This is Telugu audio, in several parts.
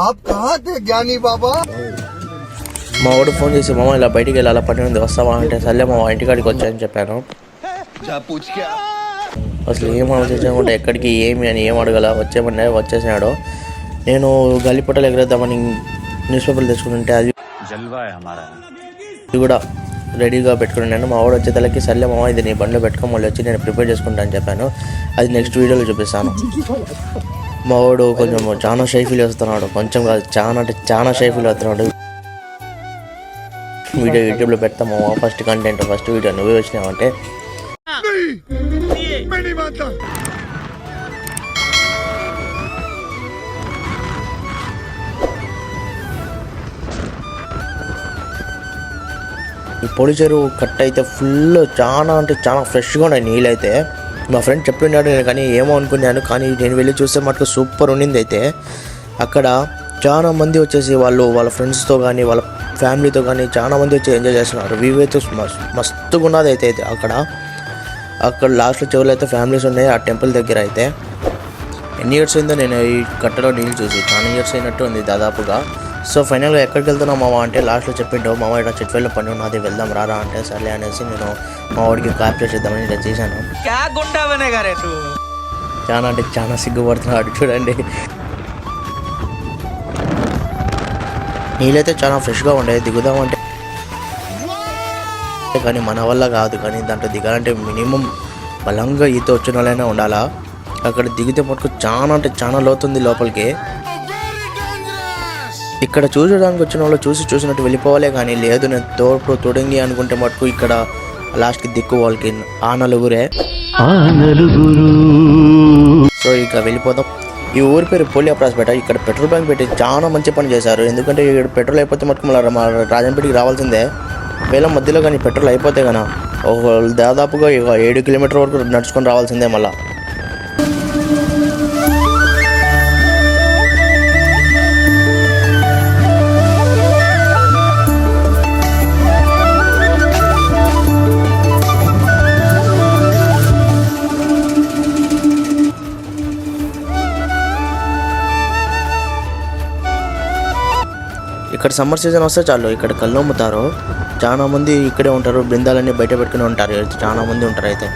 आप कहाँ थे ज्ञानी बाबा? మా వాడు ఫోన్ చేసి మామ ఇలా బయటికి వెళ్ళాలా పని ఉంది వస్తావా అంటే సర్లే మా ఇంటికాడికి వచ్చాయని చెప్పాను. అసలు ఏం ఆలోచించకుండా ఎక్కడికి ఏమి అని ఏం అడగల వచ్చేమన్నా వచ్చేసినాడు. నేను గాలిపటాలు ఎగరేద్దామని న్యూస్ పేపర్లు తెచ్చుకుంటుంటే అది కూడా రెడీగా పెట్టుకున్నాను. మా వాడు వచ్చేతలకి సర్లే మామ ఇది నీ బండిలో పెట్టుకోమని మళ్ళీ వచ్చి నేను ప్రిపేర్ చేసుకుంటాను అని చెప్పాను. అది నెక్స్ట్ వీడియోలో చూపిస్తాను. మా వాడు కొంచెం చాలా షై ఫీల్ వస్తున్నాడు, కొంచెం కాదు చాలా అంటే చాలా షై ఫీల్ అవుతున్నాడు. వీడియో యూట్యూబ్లో పెడతాము ఫస్ట్ కంటెంట్ ఫస్ట్ వీడియో నువ్వే వచ్చినావంటే ఈ పొడి చెరువు కట్ అయితే ఫుల్ చాలా అంటే చాలా ఫ్రెష్గా ఉన్నాయి నీళ్ళు అయితే. మా ఫ్రెండ్ చెప్తున్నాడు నేను కానీ ఏమో అనుకున్నాను, కానీ నేను వెళ్ళి చూస్తే మటుకు సూపర్ ఉండింది. అయితే అక్కడ చాలా మంది వచ్చేసి వాళ్ళ ఫ్రెండ్స్తో కానీ వాళ్ళ ఫ్యామిలీతో కానీ చాలా మంది వచ్చి ఎంజాయ్ చేస్తున్నారు. వ్యూ అయితే మస్తుగా ఉన్నది అయితే అక్కడ లాస్ట్లో చివరిలో అయితే ఫ్యామిలీస్ ఉన్నాయి ఆ టెంపుల్ దగ్గర. అయితే ఎన్ని ఇయర్స్ అయిందో నేను ఈ కట్టలో నీళ్ళు చూసి చాలా ఇయర్స్ అయినట్టు ఉంది దాదాపుగా. సో ఫైనల్గా ఎక్కడికి వెళ్తున్నావు మామ అంటే లాస్ట్లో చెప్పిండు మామ ఇక్కడ చెట్టు పని ఉన్నది వెళ్దాం రారా అంటే సర్లే అనేసి నేను మా వాడికి క్యాప్చర్ చేద్దామని ఇలా చేశాను. చాలా అంటే చాలా సిగ్గుపడుతున్నాడు చూడండి. నీళ్ళైతే చాలా ఫ్రెష్గా ఉండే దిగుదామంటే కానీ మన వల్ల కాదు, కానీ దాంట్లో దిగాలంటే మినిమం బలంగా ఈత వచ్చిన వాళ్ళైనా ఉండాలా. అక్కడ దిగితే మటుకు చాలా అంటే చాలా లోతుంది లోపలికి. ఇక్కడ చూసడానికి వచ్చిన వాళ్ళు చూసినట్టు వెళ్ళిపోవాలే, కానీ లేదు నేను తోడంగి అనుకుంటే మటుకు ఇక్కడ లాస్ట్కి దిక్కు వాళ్ళకి ఆ నలుగురే. సో ఇక వెళ్ళిపోదాం. ఈ ఊరి పేరు పోలియాప్రాస్పేట. ఇక్కడ పెట్రోల్ బంక్ పెట్టి చాలా మంచి పని చేశారు. ఎందుకంటే ఇక్కడ పెట్రోల్ అయిపోతే మటుకు మళ్ళీ మా రాజంపేటకి రావాల్సిందే. వేల మధ్యలో కానీ పెట్రోల్ అయిపోతే కన్నా దాదాపుగా 7 కిలోమీటర్ వరకు నడుచుకొని రావాల్సిందే మళ్ళీ. ఇక్కడ సమ్మర్ సీజన్ వస్తే చాలు ఇక్కడ కళ్ళు అమ్ముతారు. చాలా మంది ఇక్కడే ఉంటారు, బృందాలన్నీ బయట పెట్టుకుని ఉంటారు, చాలా మంది ఉంటారు. అయితే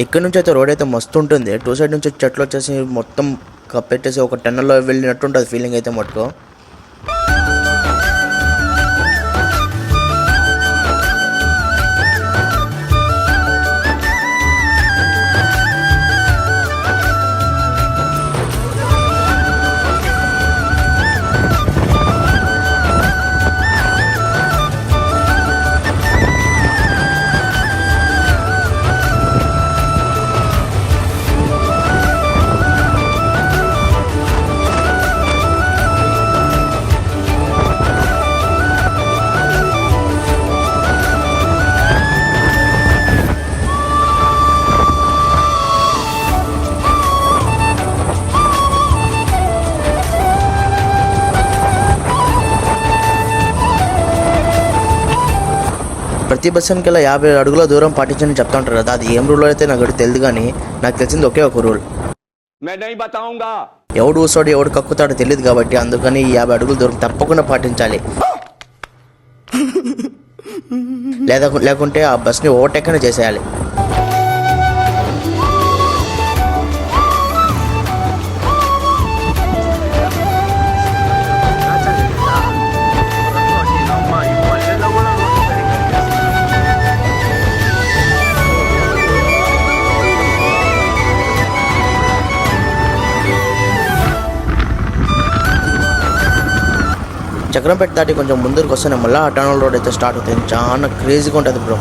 ఇక్కడ నుంచి అయితే రోడ్ అయితే మస్తు ఉంటుంది. 2 సైడ్ నుంచి చెట్లు వచ్చేసి మొత్తం కప్పెట్టేసి ఒక టన్నెల్లో వెళ్ళినట్టు ఉంటుంది ఫీలింగ్ అయితే మటుకు. ప్రతి బస్ సంఖ్యలో 50 అడుగుల దూరం పాటించని చెప్తా ఉంటారు కదా, అది ఏం రూల్ అయితే నాకు తెలియదు, కానీ నాకు తెలిసింది ఒకే ఒక రూల్. ఎవడు ఊసాడు ఎవడు కక్కుతాడో తెలియదు కాబట్టి అందుకని 50 అడుగుల దూరం తప్పకుండా పాటించాలి. లేకుంటే ఆ బస్ని ఓవర్టేక్ అయినా చేసేయాలి. చక్రంపేట దాటి కొంచెం ముందుకు వస్తేనే మళ్ళీ టనల్ రోడ్ అయితే స్టార్ట్ అవుతుంది. చాలా క్రేజీగా ఉంటుంది బ్రో.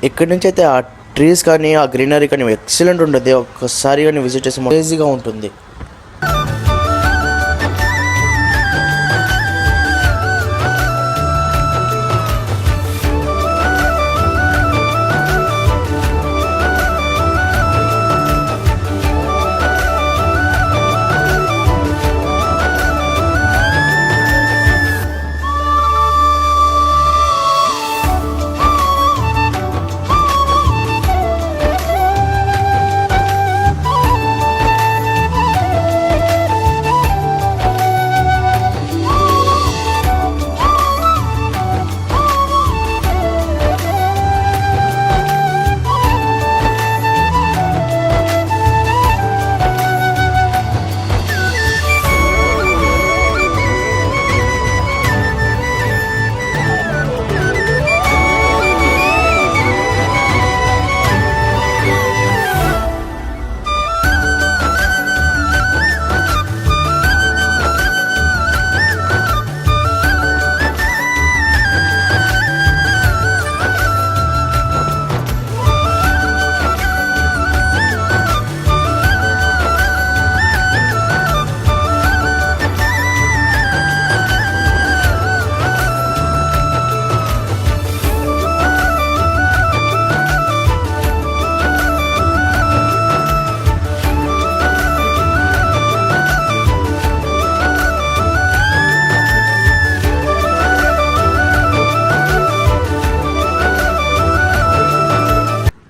ఇక్కడి నుంచి అయితే ఆ ట్రీస్ కానీ ఆ గ్రీనరీ కానీ ఎక్సలెంట్ ఉంటుంది. ఒక్కసారి కానీ విజిట్ చేసి ఈజీగా ఉంటుంది.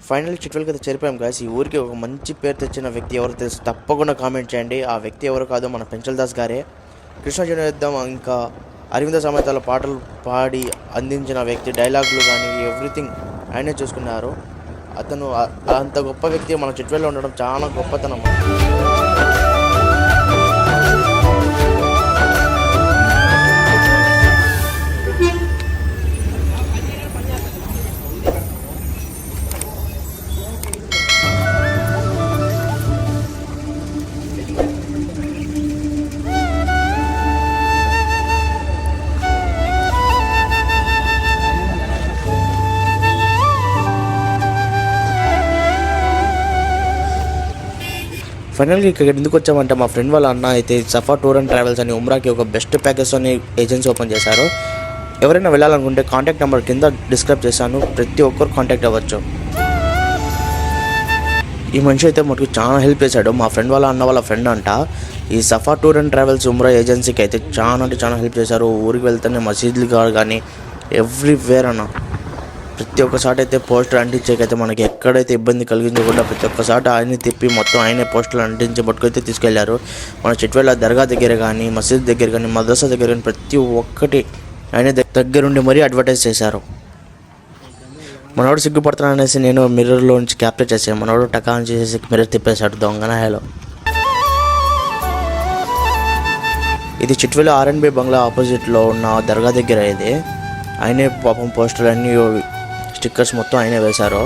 ఫైనల్ చిట్వెల్కి అయితే చేరిపోయాం గాయస్. ఈ ఊరికి ఒక మంచి పేరు తెచ్చిన వ్యక్తి ఎవరు తెలుసు తప్పకుండా కామెంట్ చేయండి. ఆ వ్యక్తి ఎవరు కాదు, మన పెంచల్ దాస్ గారే. కృష్ణార్జున యుద్ధం ఇంకా అరవింద సమేతాల పాటలు పాడి అందించిన వ్యక్తి, డైలాగులు కానీ ఎవ్రీథింగ్ ఆయనే చూసుకున్నారు. అతను అంత గొప్ప వ్యక్తి మన చిట్వెల్లో ఉండడం చాలా గొప్పతనం. ఫైనల్గా ఇక్కడ ఎందుకు వచ్చామంటే మా ఫ్రెండ్ వాళ్ళ అన్న అయితే సఫా టూర్ అండ్ ట్రావెల్స్ అని ఉమ్రాకి ఒక బెస్ట్ ప్యాకేజ్ అని ఏజెన్సీ ఓపెన్ చేశారు. ఎవరైనా వెళ్ళాలనుకుంటే కాంటాక్ట్ నెంబర్ కింద డిస్క్రైబ్ చేశాను, ప్రతి ఒక్కరు కాంటాక్ట్ అవ్వచ్చు. ఈ మనిషి అయితే మనకు చాలా హెల్ప్ చేశాడు. మా ఫ్రెండ్ వాళ్ళ అన్న వాళ్ళ ఫ్రెండ్ అంట. ఈ సఫా టూర్ అండ్ ట్రావెల్స్ ఉమ్రా ఏజెన్సీకి అయితే చాలా అంటే చాలా హెల్ప్ చేశారు. ఊరికి వెళ్తేనే మసీదులు కానీ ఎవ్రీవేర్ అన్న ప్రతి ఒక్కసారి అయితే పోస్టర్ అంటించేకైతే మనకి ఎక్కడైతే ఇబ్బంది కలిగించకుండా ప్రతి ఒక్కసారి ఆయన్ని తిప్పి మొత్తం ఆయనే పోస్టర్లు అంటించి పట్టుకైతే తీసుకెళ్లారు. మన చిట్వేళ్ళ దర్గా దగ్గర కానీ మసీద్ దగ్గర కానీ మద్రసా దగ్గర కానీ ప్రతి ఒక్కటి ఆయన దగ్గరుండి మరీ అడ్వర్టైజ్ చేశారు. మనోడు సిగ్గుపడుతున్నాను అనేసి నేను మిర్రర్లో నుంచి క్యాప్చర్ చేశాను. మనోడు టకాన్ చేసేసి మిర్రర్ తిప్పేశాడు దొంగనాయలో. ఇది చిట్వేళ్ళ R&B బంగ్లా ఆపోజిట్లో ఉన్న దర్గా దగ్గర. ఇది ఆయనే పాపం పోస్టర్లు అన్నీ స్టిక్కర్స్ మొత్తం ఆయనే వేశారు.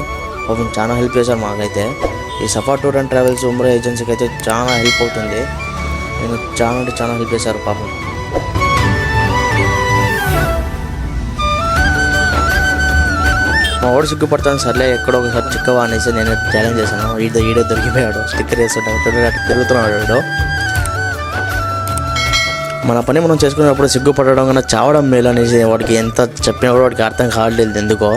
పాపం చాలా హెల్ప్ చేశారు మాకైతే. ఈ సఫా టూర్ అండ్ ట్రావెల్స్ ఉమ్రా ఏజెన్సీకి అయితే చాలా హెల్ప్ అవుతుంది. నేను చాలా అంటే చాలా హెల్ప్ చేశారు పాపం. మా వాడు సిగ్గుపడతాను సర్లే ఎక్కడో ఒకసారి చిక్కవా అనేసి నేను ఛాలెంజ్ చేశాను. ఈడే దొరికిపోయాడు, స్టిక్కర్ వేస్తుంటాడు, తిరుగుతున్నాడు వీడు. మన పని మనం చేసుకునేటప్పుడు సిగ్గుపడడం కన్నా చావడం మేలు అనేసి వాడికి ఎంత చెప్పినా కూడా వాడికి అర్థం కావట్లేదు ఎందుకో.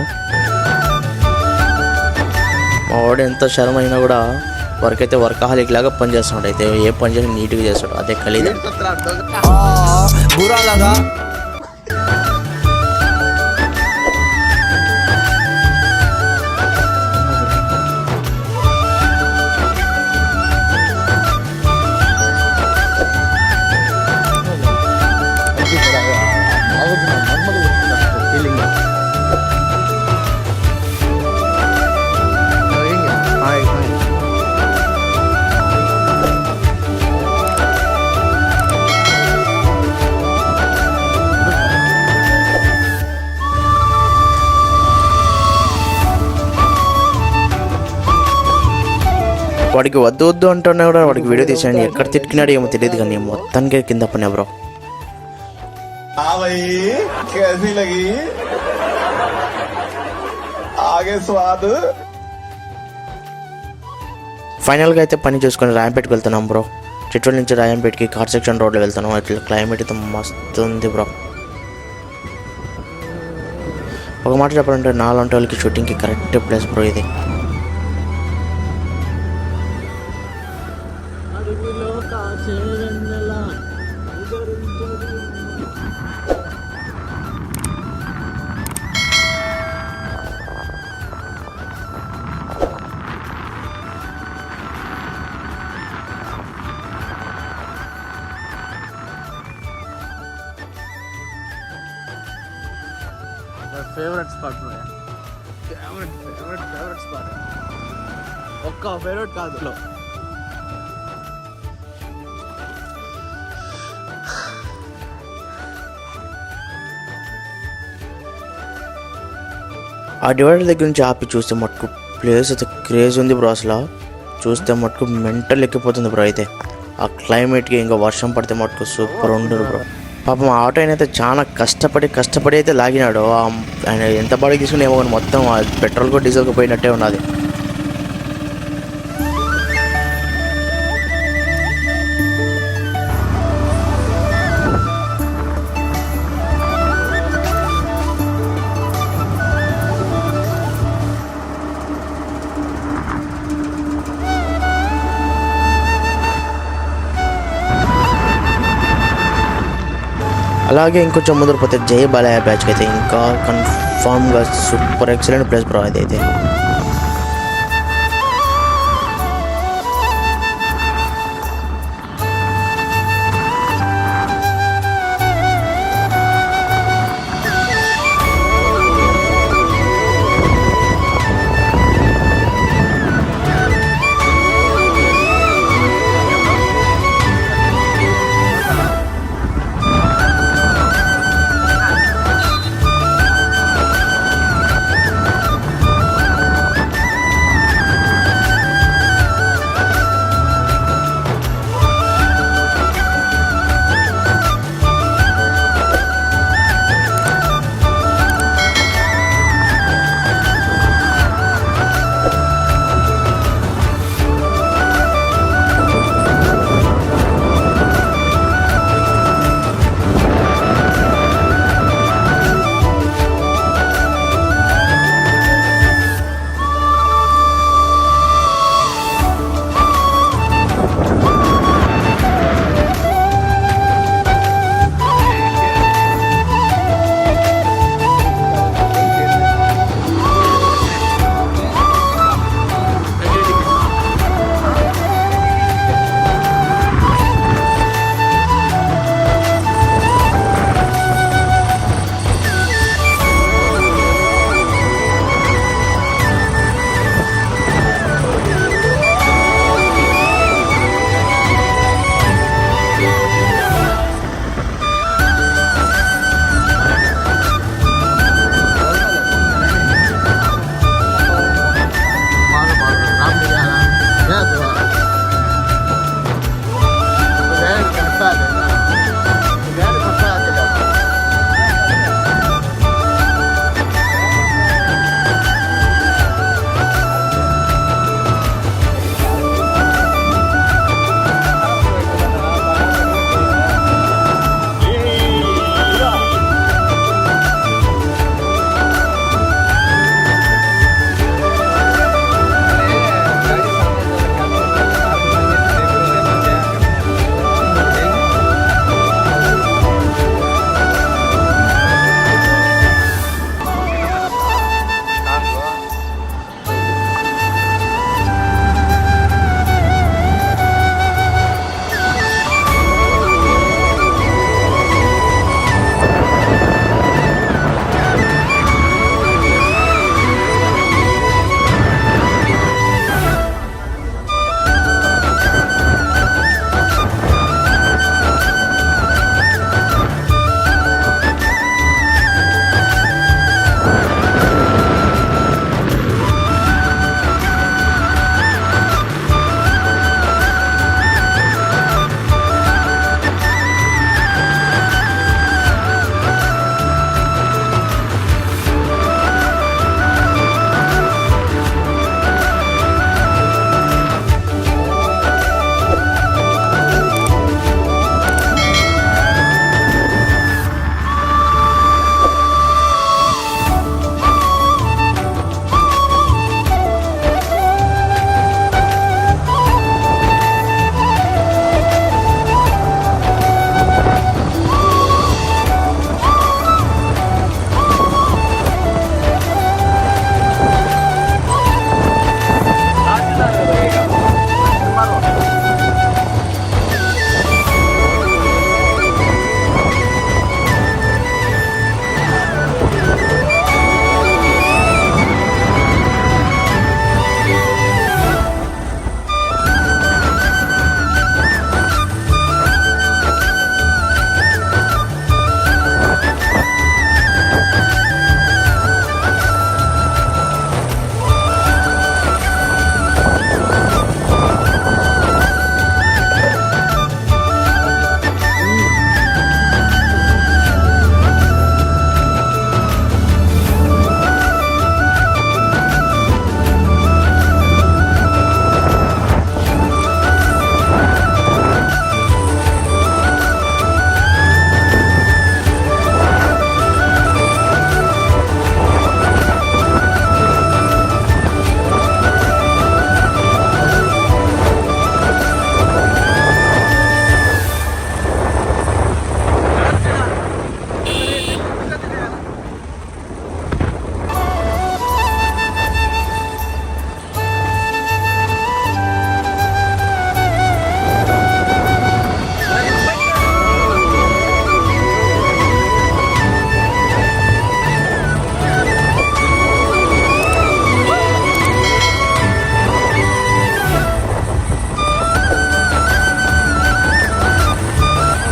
మా వాడు ఎంత శరం అయినా కూడా వర్కైతే వర్కహాలిక్ లాగా పని చేస్తున్నాడు. అయితే ఏ పని చేసి నీట్గా చేస్తాడు, అదే ఖలీదా. వాడికి వద్దు వద్దు అంటున్నా కూడా వాడికి వీడియో తీసాను. ఎక్కడ తిట్టుకున్నాడు ఏమో తెలియదు కానీ మొత్తానికి కింద పని బ్రో. आगे स्वाद ఫైనల్గా అయితే పని చేసుకొని రాయంపేటకి వెళ్తున్నాం బ్రో. చిట్టూరు నుంచి రాయంపేటకి కార్ సెక్షన్ రోడ్లో వెళ్తున్నాం. ఇట్లా క్లైమేట్ అయితే మస్తు ఉంది బ్రో. ఒక మాట చెప్పాలంటే నాలాంటి వాళ్ళకి షూటింగ్కి కరెక్ట్ ప్లేస్ బ్రో ఇది. ఫేవరెట్ స్పాట్ ఫేవరెట్ స్పాట్ ఒక్క ఫేవరెట్ కాదు. ఆ డివైడర్ దగ్గర నుంచి ఆపి చూస్తే మటుకు ప్లేస్ అయితే క్రేజ్ ఉంది బ్రో. అసలు చూస్తే మటుకు మెంటల్ ఎక్కిపోతుంది బ్రో. అయితే ఆ క్లైమేట్కి ఇంకా వర్షం పడితే మటుకు సూపర్ ఉండదు బ్రో. పాపం ఆ ఆటో అయితే చాలా కష్టపడి అయితే లాగినాడు. ఆయన ఎంత బాడీకి తీసుకుని ఏమో కానీ మొత్తం పెట్రోల్కో డీజిల్కో పోయినట్టే ఉన్నది. అలాగే ఇంకొంచెం ముందర పోతే జై బాలయ్య బ్యాచ్కి అయితే ఇంకా కన్ఫామ్గా సూపర్ ఎక్సలెంట్ ప్లేస్ బ్రో అదైతే.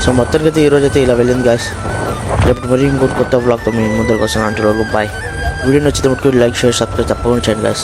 సో మొత్తానికి అయితే ఈరోజు అయితే ఇలా వెళ్ళింది గాయస్. రేపు మరి ఇంకొక కొత్త బ్లాగ్తో మీ ముందరికి వస్తాను. అంటే బాయ్. వీడియో నచ్చితే ముట్టుకు లైక్ షేర్ సబ్స్క్రైబ్ తప్పకుండా చేయండి గాయస్.